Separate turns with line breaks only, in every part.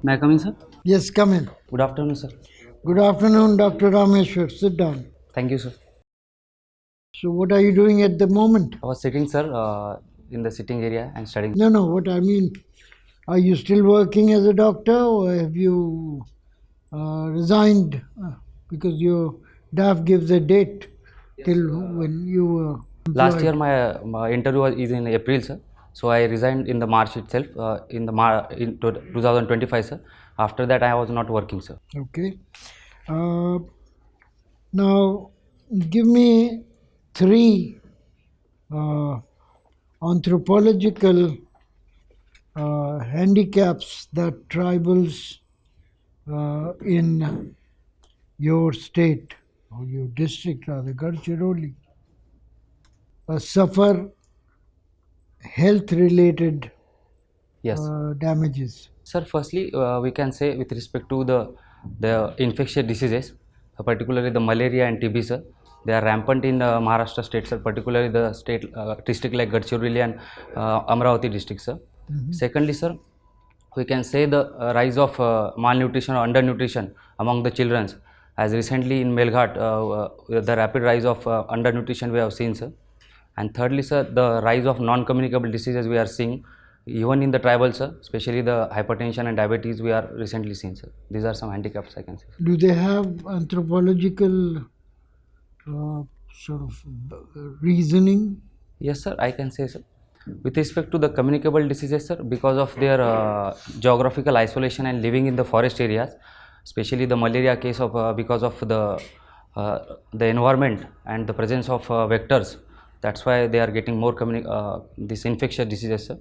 May I come in, sir?
Yes, come in.
Good afternoon, sir.
Good afternoon, Dr. Rameshwar. Sit down.
Thank you, sir.
So, what are you doing at the moment?
I was sitting, sir, in the sitting area and studying.
No, what I mean, are you still working as a doctor or have you resigned because your DAF gives a date till when you were
Last year,
employed?
my interview is in April, sir. So I resigned in the March itself, in 2025, sir. After that, I was not working, sir.
Okay. Now, give me three uh, anthropological handicaps that tribals in your state or your district rather, Gadchiroli, suffer health related
Yes.
damages.
Sir, firstly, we can say with respect to the infectious diseases, particularly the malaria and TB, sir, they are rampant in Maharashtra state, sir, particularly the state district like Gadchiroli and Amravati district, sir. Secondly, sir, we can say the rise of malnutrition or undernutrition among the children, as recently in Melghat, the rapid rise of undernutrition we have seen, sir. And thirdly, sir, the rise of non-communicable diseases we are seeing even in the tribal, sir, especially the hypertension and diabetes we are recently seeing, sir. These are some handicaps I can say.
Do they have anthropological sort of reasoning?
Yes, sir, I can say, sir. With respect to the communicable diseases, sir, because of their geographical isolation and living in the forest areas, especially the malaria case of because of the environment and the presence of vectors, that's why they are getting more this infectious diseases, sir.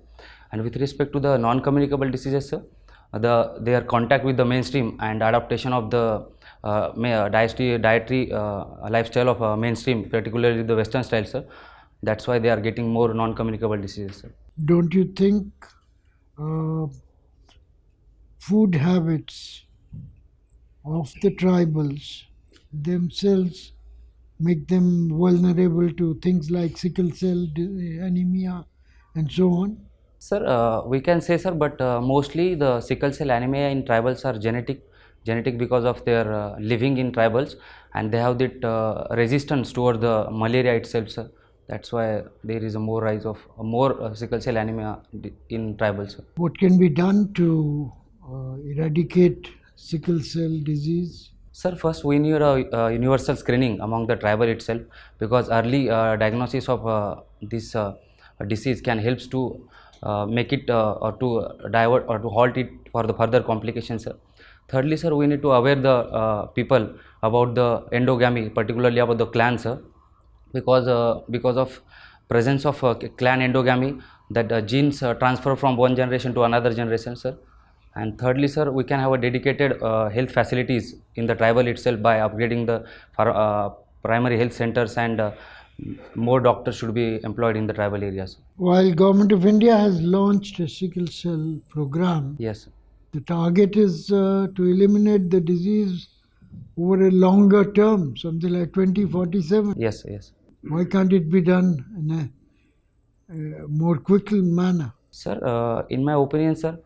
And with respect to the non-communicable diseases, sir, their contact with the mainstream and adaptation of the dietary lifestyle of mainstream, particularly the Western style, sir. That's why they are getting more non-communicable diseases, sir.
Don't you think uh, food habits of the tribals themselves make them vulnerable to things like sickle cell anemia and so on?
Sir, we can say, sir, but mostly the sickle cell anemia in tribals are genetic because of their living in tribals, and they have that resistance toward the malaria itself, sir. That's why there is a more rise of more sickle cell anemia in tribals, sir.
What can be done to eradicate sickle cell disease?
Sir, first we need a universal screening among the tribal itself, because early diagnosis of this disease can helps to make it or to divert or to halt it for the further complications, sir. Thirdly, sir, we need to aware the people about the endogamy, particularly about the clan, sir, because of presence of clan endogamy, that genes transfer from one generation to another generation, sir. And thirdly, sir, we can have a dedicated health facilities in the tribal itself by upgrading the primary health centers, and more doctors should be employed in the tribal areas.
While Government of India has launched a sickle cell program,
Yes.
the target is to eliminate the disease over a longer term, something like 2047.
Yes. Yes.
Why can't it be done in a more quick manner?
Sir, in my opinion, sir,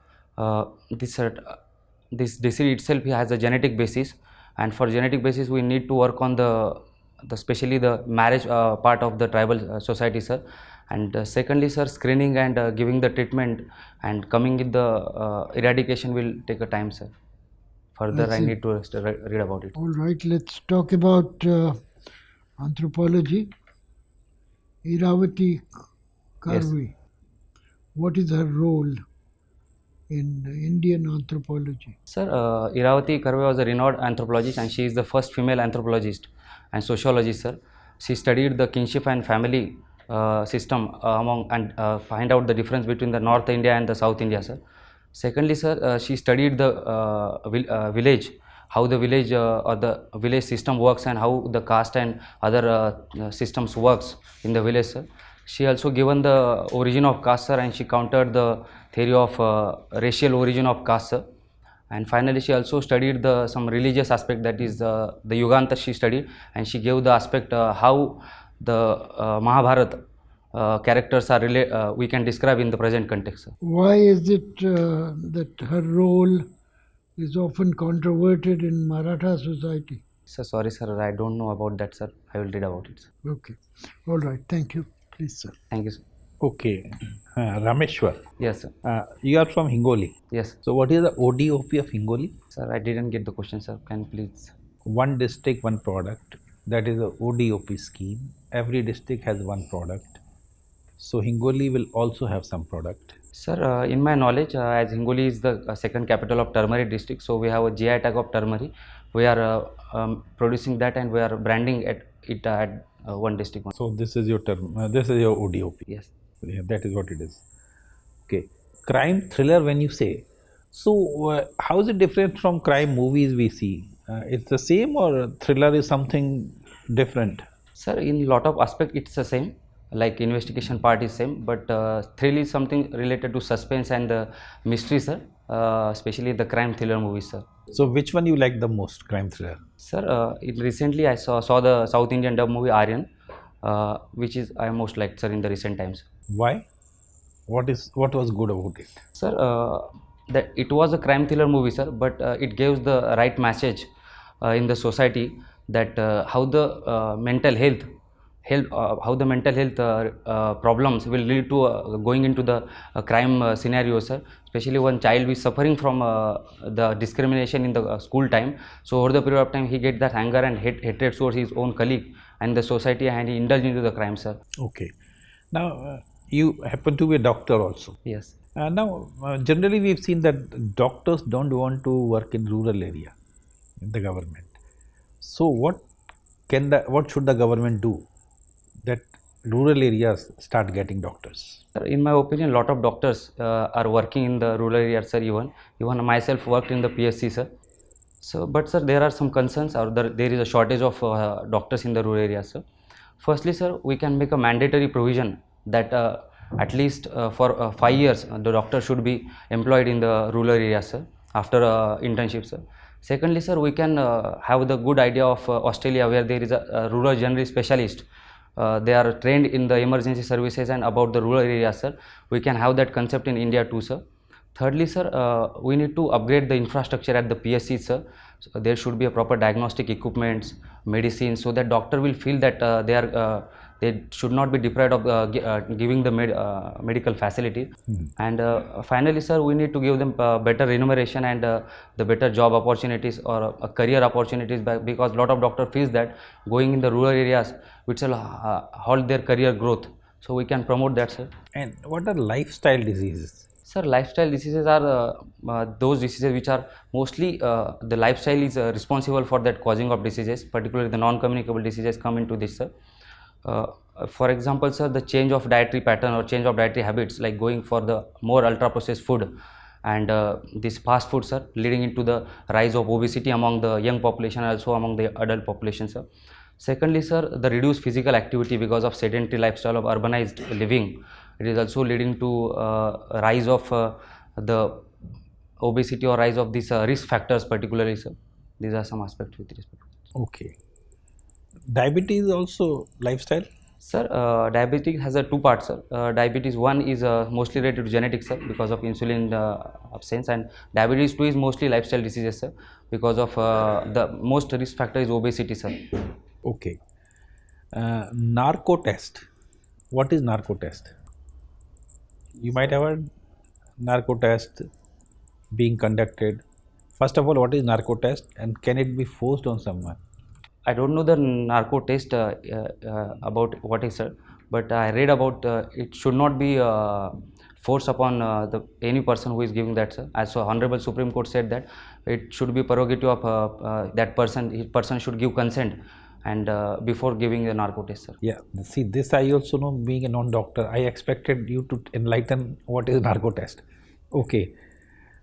this disease itself has a genetic basis, and for genetic basis we need to work on the especially the marriage part of the tribal society, sir. And secondly, sir, screening and giving the treatment and coming with the eradication will take a time, sir. Further, I need to read about it.
All right, let's talk about anthropology. Iravati Karvi, what is her role in Indian anthropology?
Sir, Iravati Karve was a renowned anthropologist, and she is the first female anthropologist and sociologist, sir. She studied the kinship and family system among and find out the difference between the North India and the South India, sir. Secondly, sir, she studied the village, how the village or the village system works, and how the caste and other systems works in the village, sir. She also given the origin of caste, sir, and she countered the theory of racial origin of caste, sir. And finally, she also studied some religious aspect, that is the Yuganta she studied, and she gave the aspect how the Mahabharata characters are we can describe in the present context, sir.
Why is it that her role is often controverted in Maratha society.
Sir, sorry, sir. I don't know about that, sir. I will read about it, sir.
Okay. All right. Thank you. Please, sir.
Thank you, sir.
Okay, Rameshwar,
Yes, sir.
you are from Hingoli.
Yes,
So, what is the ODOP of Hingoli?
sir. I didn't get the question, sir. Can you please?
One district, one product. That is the ODOP scheme. Every district has one product. So, Hingoli will also have some product.
Sir, in my knowledge, as Hingoli is the second capital of turmeric district, so we have a GI tag of turmeric. We are producing that and we are branding it at one district.
So, this is your term. This is your ODOP.
Yes.
Yeah, that is what it is. Okay, crime thriller. When you say, so how is it different from crime movies we see? It's the same, or thriller is something different?
Sir, in lot of aspect it's the same. Like investigation part is same, but thrill is something related to suspense and mystery, sir. Especially the crime thriller movies, sir.
So, which one you like the most, crime thriller?
Sir, recently I saw the South Indian dub movie Aryan, which is I most liked, sir, in the recent times.
Why? What was good about it?
Sir, that it was a crime thriller movie, sir, but it gives the right message in the society that how the how the mental health problems will lead to going into the crime scenario, sir. Especially one child is suffering from the discrimination in the school time. So over the period of time, he get that anger and hatred towards his own colleague and the society, and he indulge into the crime, sir.
Okay. Now, you happen to be a doctor also.
Yes.
Now, generally we've seen that doctors don't want to work in rural area in the government. So, what should the government do that rural areas start getting doctors?
Sir, in my opinion, lot of doctors are working in the rural areas, sir. Even myself worked in the PSC, sir. So, but sir, there are some concerns, or there is a shortage of doctors in the rural areas, sir. Firstly, sir, we can make a mandatory provision that at least for 5 years the doctor should be employed in the rural areas, sir, after internship, sir. Secondly, sir, we can have the good idea of Australia, where there is a rural general specialist. They are trained in the emergency services and about the rural areas, sir. We can have that concept in India too, sir. Thirdly, sir, we need to upgrade the infrastructure at the PSC, sir. So there should be a proper diagnostic equipments, medicines, so that doctor will feel that they should not be deprived of giving the medical facility. And finally, sir, we need to give them better remuneration and the better job opportunities or career opportunities, because a lot of doctor feels that going in the rural areas which will halt their career growth. So we can promote that, sir.
And what are lifestyle diseases?
Sir, lifestyle diseases are those diseases which are mostly the lifestyle is responsible for that causing of diseases, particularly the non-communicable diseases come into this, sir. For example, sir, the change of dietary pattern or change of dietary habits, like going for the more ultra processed food and this fast food, sir, leading into the rise of obesity among the young population, also among the adult population, sir. Secondly, sir, the reduced physical activity because of sedentary lifestyle of urbanized living. It is also leading to rise of the obesity or rise of these risk factors, particularly, sir. These are some aspects with respect to that.
Okay. Diabetes is also lifestyle?
Sir, diabetes has a two parts, sir. Diabetes 1 is mostly related to genetics, sir, because of insulin absence, and diabetes 2 is mostly lifestyle diseases, sir, because of the most risk factor is obesity, sir.
Okay. Narco test. What is narco test? You might have heard narco test being conducted. First of all, what is narco test, and can it be forced on someone?
I don't know the narco test about what is, sir, but I read about it should not be forced upon any person who is giving that, sir. As so Honorable Supreme Court said that it should be prerogative of that person. His person should give consent and before giving the narco test, sir.
Yeah, see, this I also know, being a non-doctor. I expected you to enlighten what is narco test. Okay.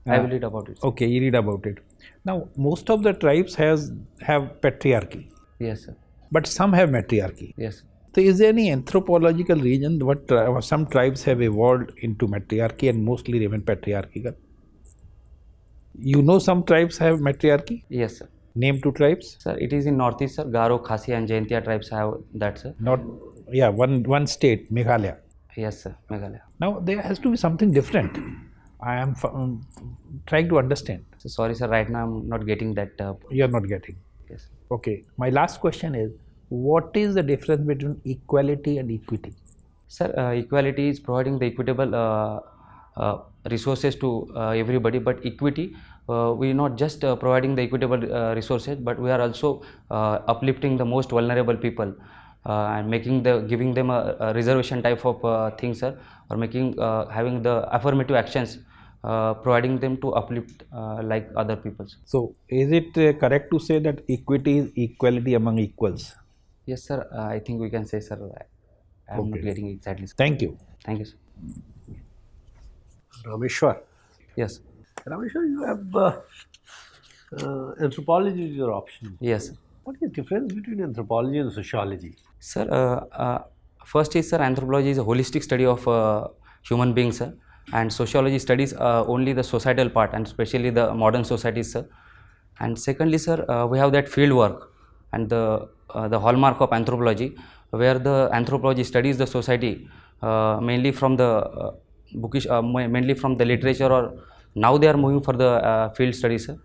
I will read about it, sir.
Okay, you read about it. Now, most of the tribes have patriarchy.
Yes, sir.
But some have matriarchy.
Yes, sir.
So, is there any anthropological reason what some tribes have evolved into matriarchy and mostly remain patriarchal? You know, some tribes have matriarchy?
Yes, sir.
Name two tribes?
Sir, it is in Northeast, sir. Garo, Khasi and Jaintia tribes have that, sir.
Not, yeah, one state, Meghalaya.
Yes, sir. Meghalaya.
Now, there has to be something different. I am trying to understand.
So sorry, sir. Right now, I'm not getting that.
You are not getting.
Yes.
Okay. My last question is, what is the difference between equality and equity?
Sir, equality is providing the equitable resources to everybody, but equity, we are not just providing the equitable resources, but we are also uplifting the most vulnerable people and giving them a reservation type of thing, sir, or having the affirmative actions, providing them to uplift like other people.
So, is it correct to say that equity is equality among equals?
Yes, sir. I think we can say, sir. I am not
Okay.
getting exactly. Sir.
Thank you.
Thank you, sir.
Rameshwar.
Yes.
Rameshwar, you have anthropology is your option.
Yes.
What is the difference between anthropology and sociology?
Sir, first is, sir, anthropology is a holistic study of human beings, sir, and sociology studies only the societal part and especially the modern societies, sir. And secondly, sir, we have that field work and the hallmark of anthropology, where the anthropology studies the society mainly from the bookish, mainly from the literature, or now they are moving for the field studies, sir.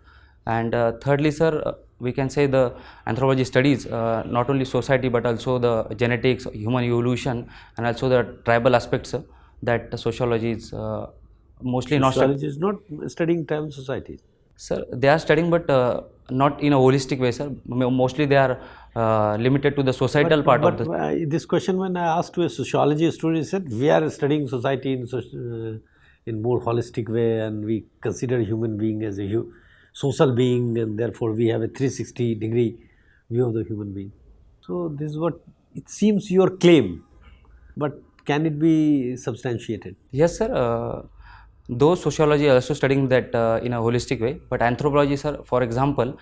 And thirdly, sir, we can say the anthropology studies not only society but also the genetics, human evolution, and also the tribal aspects that the sociology is mostly not studying.
Sociology is not studying tribal societies.
Sir, they are studying, but not in a holistic way, sir. Mostly they are limited to the societal part of the.
This question, when I asked to a sociology student, he said we are studying society in more holistic way, and we consider human being as a social being, and therefore we have a 360-degree view of the human being. So this is what it seems your claim, but can it be substantiated?
Yes, sir. Though sociology also studying that in a holistic way, but anthropology, sir, for example,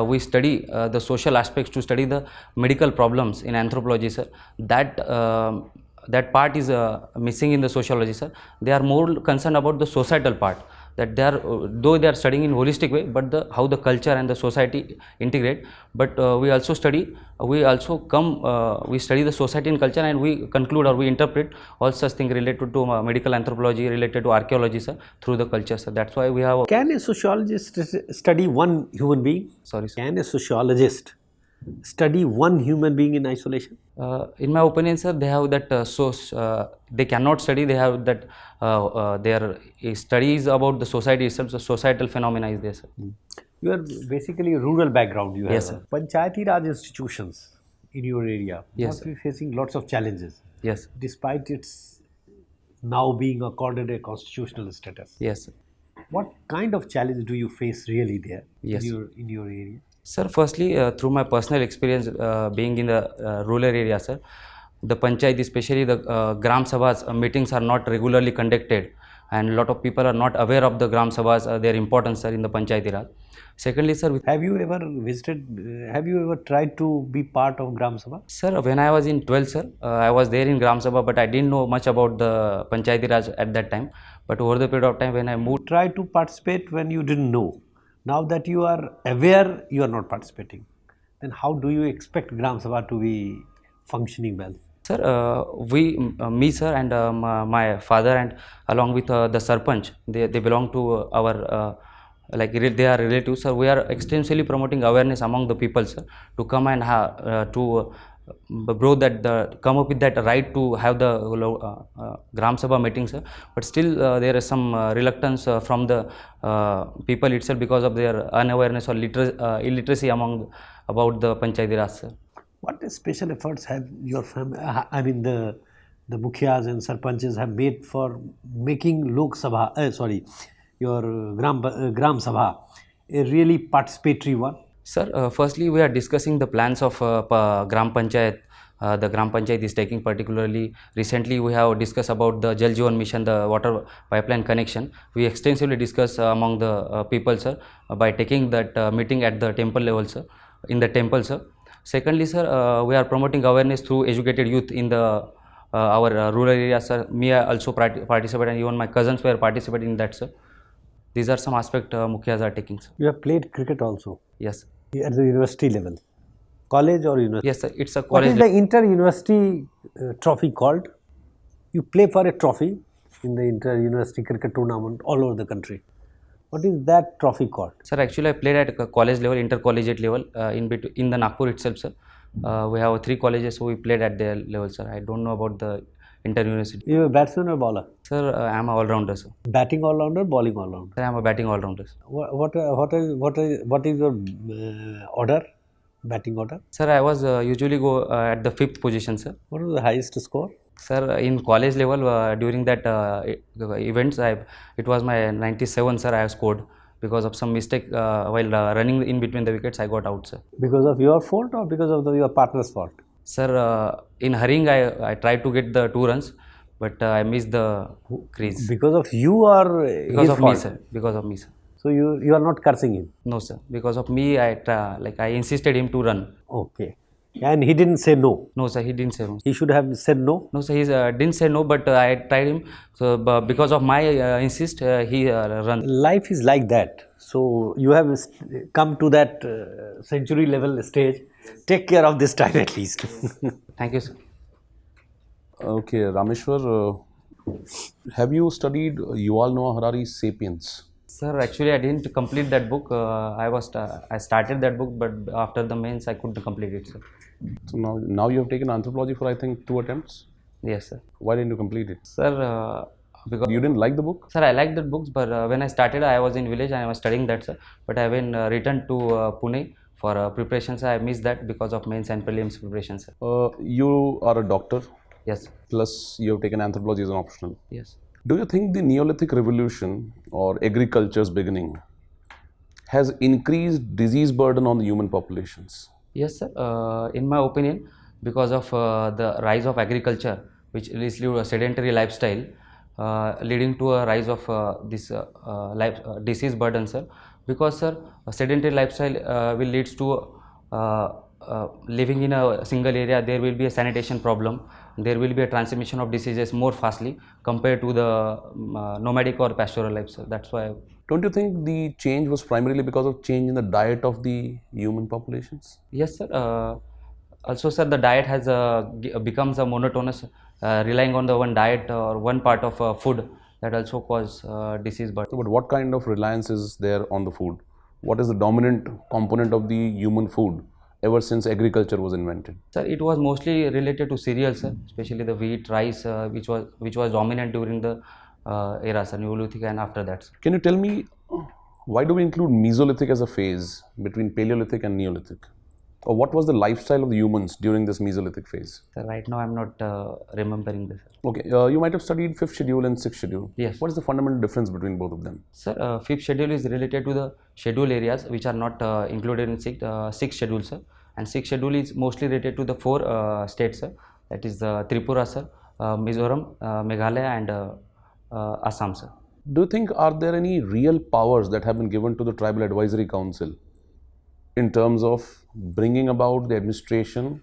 we study the social aspects to study the medical problems in anthropology, sir. That part is missing in the sociology, sir. They are more concerned about the societal part, that they are though they are studying in holistic way, but how the culture and the society integrate. But we study the society and culture, and we conclude or we interpret all such things related to medical anthropology, related to archaeology, sir, through the culture, sir. That's why we have.
Can a sociologist study one human being?
Sorry, sir.
Can a sociologist study one human being in isolation?
In my opinion, sir, they have that they cannot study. They have that their studies about the society itself. So societal phenomena is there, sir.
You are basically a rural background. You
Yes,
have
sir.
Panchayati Raj institutions in your area.
Yes,
Must be facing lots of challenges,
Yes,
despite its now being accorded a constitutional status.
yes, sir.
What kind of challenge do you face really there
Yes.
in your area?
Sir, firstly, through my personal experience being in the rural area, sir, the panchayat, especially the gram sabhas meetings are not regularly conducted, and a lot of people are not aware of the gram sabhas, their importance, sir, in the panchayati raj. Secondly, sir,
Have you ever visited? Have you ever tried to be part of Gram Sabha?
sir, when I was in 12th, sir, I was there in gram sabha, but I didn't know much about the panchayati raj at that time. But over the period of time, when I moved.
Try to participate when you didn't know. Now that you are aware, you are not participating. Then how do you expect Gram Sabha to be functioning well?
Sir, me, sir, and my father, and along with the sarpanch, they belong to our they are relatives, sir. We are extensively promoting awareness among the people, sir, to come and come up with that right to have the Gram Sabha meetings, sir. But still, there is some reluctance from the people itself because of their unawareness or illiteracy about the Panchayati Raj, sir.
What special efforts have your family, the mukhyas and sarpanches have made for making Lok Sabha, your Gram Sabha a really participatory one?
Sir, firstly, we are discussing the plans of Gram Panchayat. The Gram Panchayat is taking particularly. Recently, we have discussed about the Jal Jeevan Mission, the water pipeline connection. We extensively discuss among the people, sir, by taking that meeting at the temple level, sir, in the temple, sir. Secondly, sir, we are promoting awareness through educated youth in the our rural areas, sir. Me, I also participate, and even my cousins were participating in that, sir. These are some aspects Mukhyas are taking, sir.
You have played cricket also?
Yes.
At the university level? College or university?
Yes, sir. It's a
What
college.
is the inter-university trophy called? You play for a trophy in the inter-university cricket tournament all over the country. What is that trophy called?
Sir, actually I played at college level, intercollegiate level, in the Nagpur itself, sir. We have 3 colleges, so we played at their level, sir. I don't know about the inter-university.
You are a batsman or bowler?
Sir, I am a all-rounder, sir.
Batting all-rounder, bowling all-rounder?
Sir, I am a batting all-rounder.
What is your order? Batting order?
Sir, I was usually go at the 5th position, sir.
What was the highest score?
Sir, in college level, during that events, it was my 97, sir. I have scored because of some mistake while running in between the wickets. I got out, sir.
Because of your fault or because of your partner's fault?
Sir, in hurrying, I tried to get the 2 runs, but I missed the crease.
Because of you or
Because
his
of
fault?
me, sir. Because of me, sir.
So you are not cursing him?
No, sir. Because of me, I insisted him to run.
Okay. And he didn't say no?
No, sir. He didn't say no.
He should have said no?
No, sir. He didn't say no, but I tried him. So because of my insist, he run.
Life is like that. So you have come to that century level stage. Take care of this time at least.
Thank you, sir.
Okay, Rameshwar, have you studied Yuval Noah Harari's *Sapiens*?
Sir, actually, I didn't complete that book. I started that book, but after the mains, I couldn't complete it, sir.
So now you have taken anthropology for I think 2 attempts.
Yes, sir.
Why didn't you complete it?
Sir, because
You didn't like the book?
sir, I liked that books, but when I started, I was in village and I was studying that, sir. But I when returned to Pune for preparations, I missed that because of mains and prelims preparation, sir.
You are a doctor,
Yes,
plus you have taken anthropology as an optional.
yes.
Do you think the Neolithic revolution or agriculture's beginning has increased disease burden on the human populations?
Yes, sir. In my opinion, because of the rise of agriculture, which leads to a sedentary lifestyle, leading to a rise of this disease burden, sir. Because, sir, a sedentary lifestyle will leads to living in a single area. There will be a sanitation problem. There will be a transmission of diseases more fastly compared to the nomadic or pastoral life, sir. That's why.
Don't you think the change was primarily because of change in the diet of the human populations?
Yes, sir. Also, sir, the diet has becomes a monotonous, relying on the one diet or one part of food that also cause disease burden.
But what kind of reliance is there on the food? What is the dominant component of the human food ever since agriculture was invented?
Sir, it was mostly related to cereals, sir, especially the wheat, rice, which was dominant during the era, sir, Neolithic and after that, sir.
Can you tell me why do we include Mesolithic as a phase between Paleolithic and Neolithic? Or what was the lifestyle of the humans during this Mesolithic phase?
Sir, right now I'm not remembering this, sir.
Okay, you might have studied 5th schedule and 6th schedule.
Yes.
What is the fundamental difference between both of them?
Sir, 5th schedule is related to the schedule areas which are not included in 6th schedule, sir. And 6th schedule is mostly related to the 4 states, sir. That is Tripura, sir, Mizoram, Meghalaya and Assam, sir.
Do you think are there any real powers that have been given to the Tribal Advisory Council in terms of bringing about the administration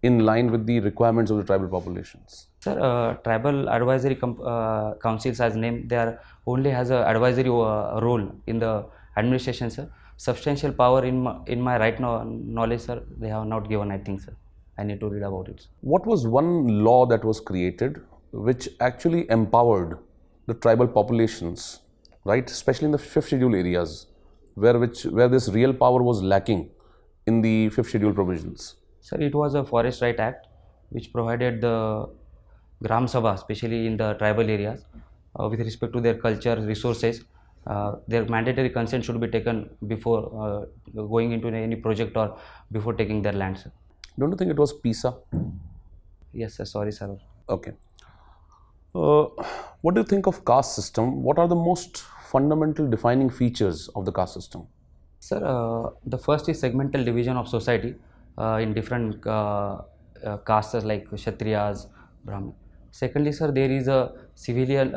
in line with the requirements of the tribal populations?
Sir, Tribal Advisory Councils as named, they are only has a advisory role in the administration, sir. Substantial power in my right now knowledge, sir, they have not given, I think, sir. I need to read about it, sir.
What was one law that was created which actually empowered the tribal populations, right, especially in the 5th schedule areas where this real power was lacking in the 5th schedule provisions?
Sir, it was a Forest Right Act which provided the Gram Sabha, especially in the tribal areas, with respect to their culture, resources. Their mandatory consent should be taken before going into any project or before taking their land, sir.
Don't you think it was PISA?
Yes, sir. Sorry, sir.
Okay. What do you think of caste system? What are the most fundamental defining features of the caste system?
Sir, the first is segmental division of society in different castes like Kshatriyas, Brahmin. Secondly, sir, there is a civilian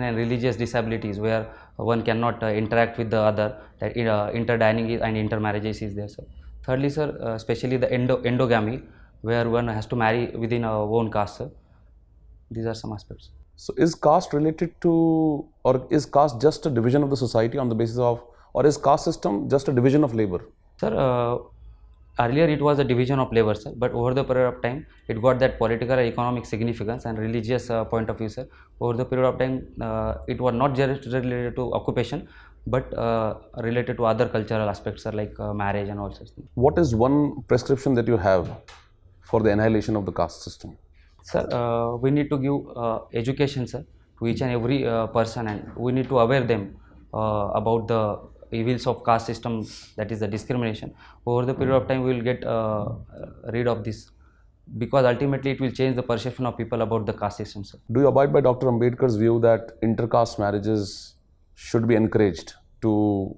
and religious disabilities where one cannot interact with the other. That interdining and intermarriages is there, sir. Thirdly, sir, especially the endogamy, where one has to marry within our own caste, sir. These are some aspects.
So is caste related to, or is caste just a division of the society on the basis of, or is caste system just a division of labor?
Sir, earlier it was a division of labor, sir, but over the period of time, it got that political and economic significance and religious point of view, sir. Over the period of time, it was not just related to occupation, but related to other cultural aspects, sir, like marriage and all such things.
What is one prescription that you have for the annihilation of the caste system?
Sir, we need to give education, sir, to each and every person, and we need to aware them about the evils of caste system, that is the discrimination. Over the period of time, we will get rid of this, because ultimately it will change the perception of people about the caste system, sir.
Do you abide by Dr. Ambedkar's view that intercaste marriages should be encouraged to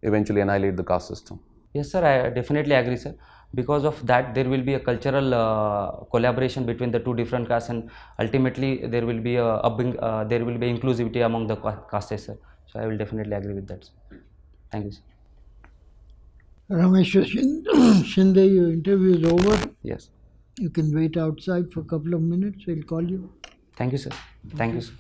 eventually annihilate the caste system?
Yes, sir, I definitely agree, sir. Because of that, there will be a cultural collaboration between the two different castes, and ultimately there will be there will be inclusivity among the castes, sir. So I will definitely agree with that, sir. Thank you, sir.
Rameshwar Shinde, your interview is over.
Yes.
You can wait outside for a couple of minutes. We'll call you.
Thank you, sir. Thank you, sir.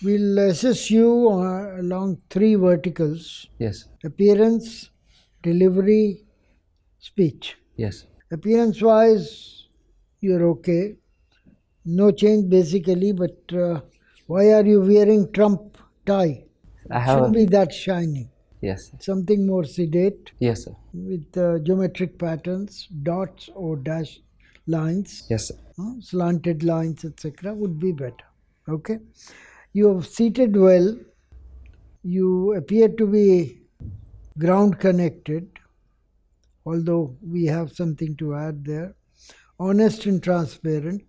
We'll assess you along three verticals:
Yes.
appearance, delivery, speech.
Yes.
Appearance wise, you're okay. No change basically, but why are you wearing Trump tie?
I have.
Shouldn't be that shiny.
Yes.
Something more sedate
Yes, sir.
with geometric patterns, dots or dash lines,
Yes, sir.
slanted lines, etc. would be better. Okay? You have seated well. You appear to be ground connected, although we have something to add there. Honest and transparent,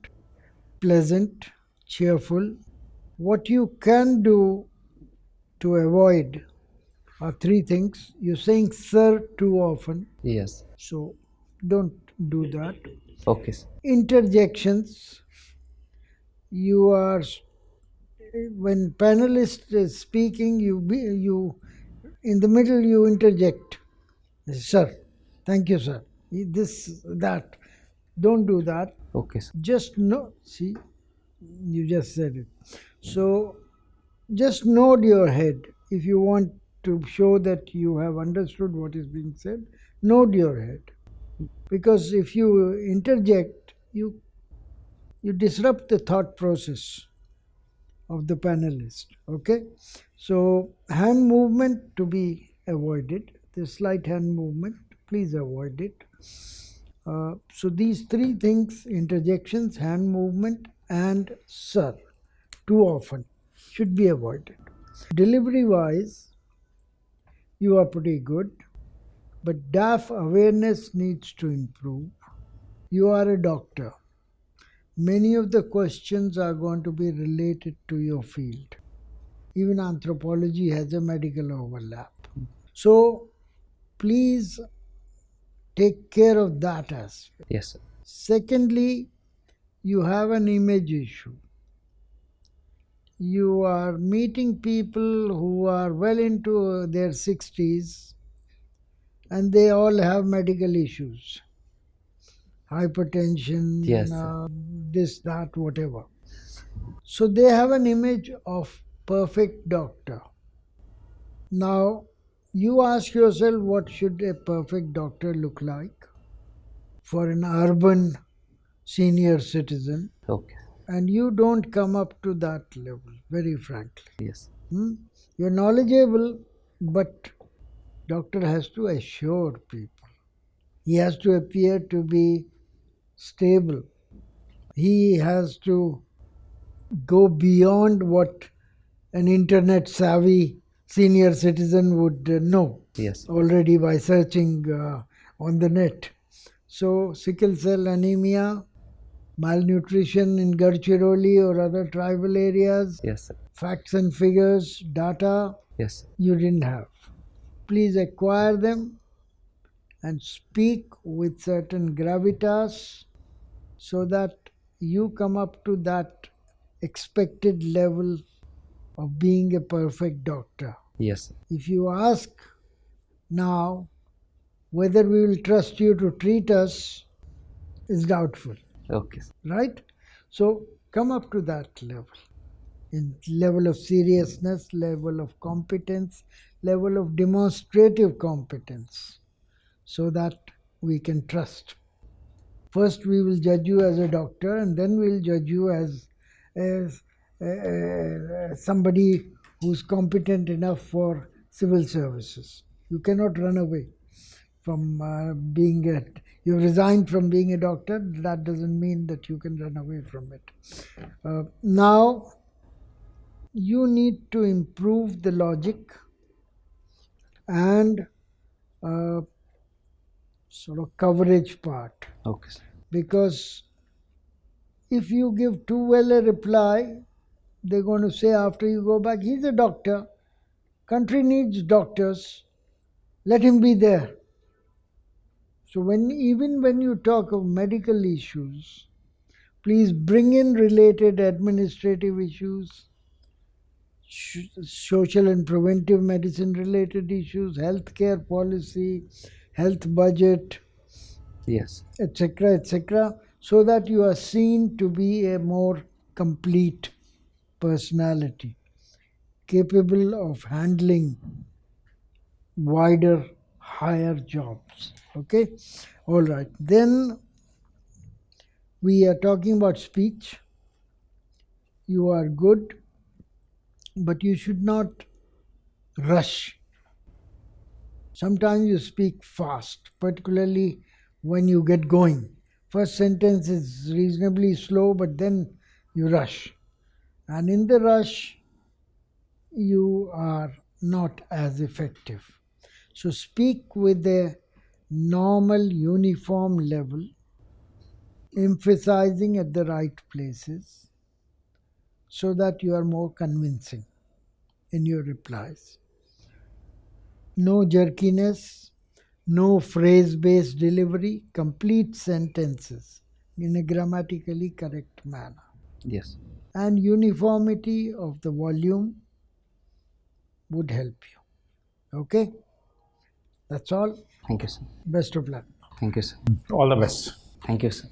pleasant, cheerful. What you can do to avoid are three things. You're saying sir too often,
Yes.
so don't do that.
Okay, sir.
Interjections. You are, when panelist is speaking, you in the middle you interject. Sir, thank you, sir. This, that. Don't do that.
Okay, sir.
Just know, see, you just said it. So just nod your head. If you want to show that you have understood what is being said, nod your head. Because if you interject, you disrupt the thought process of the panelist. Okay? So hand movement to be avoided. The slight hand movement, please avoid it. So these three things, interjections, hand movement and sir, too often, should be avoided. Delivery wise, you are pretty good, but DAF awareness needs to improve. You are a doctor. Many of the questions are going to be related to your field. Even anthropology has a medical overlap. So please take care of that aspect.
Yes, sir.
Secondly, you have an image issue. You are meeting people who are well into their 60s and they all have medical issues. Hypertension,
Yes, sir.
this, that, whatever. So they have an image of perfect doctor. Now, you ask yourself, what should a perfect doctor look like for an urban senior citizen?
Okay.
And you don't come up to that level, very frankly.
Yes.
You're knowledgeable, but doctor has to assure people. He has to appear to be stable. He has to go beyond what an internet savvy senior citizen would know.
Yes.
Already by searching on the net. So sickle cell anemia, malnutrition in Gadchiroli or other tribal areas,
Yes, sir.
facts and figures, data,
Yes, sir.
you didn't have. Please acquire them and speak with certain gravitas so that you come up to that expected level of being a perfect doctor.
Yes, sir.
If you ask now whether we will trust you to treat us, is doubtful.
Okay, sir.
Right? So come up to that level. In level of seriousness, level of competence, level of demonstrative competence, so that we can trust. First we will judge you as a doctor and then we will judge you as somebody who's competent enough for civil services. You cannot run away from being a. You resigned from being a doctor. That doesn't mean that you can run away from it. Now, you need to improve the logic and sort of coverage part.
Okay, sir.
Because if you give too well a reply, they're going to say after you go back, he's a doctor, country needs doctors, let him be there. So even when you talk of medical issues, please bring in related administrative issues, social and preventive medicine related issues, healthcare policy, health budget,
Yes.
etc., so that you are seen to be a more complete personality, capable of handling wider, higher jobs. Okay? All right. Then we are talking about speech. You are good, but you should not rush. Sometimes you speak fast, particularly when you get going. First sentence is reasonably slow, but then you rush. And in the rush, you are not as effective. So speak with a normal, uniform level, emphasizing at the right places, so that you are more convincing in your replies. No jerkiness, no phrase-based delivery, complete sentences in a grammatically correct manner.
Yes.
And uniformity of the volume would help you. Okay? That's all.
Thank you, sir.
Best of luck.
Thank you, sir.
All the best.
Thank you, sir.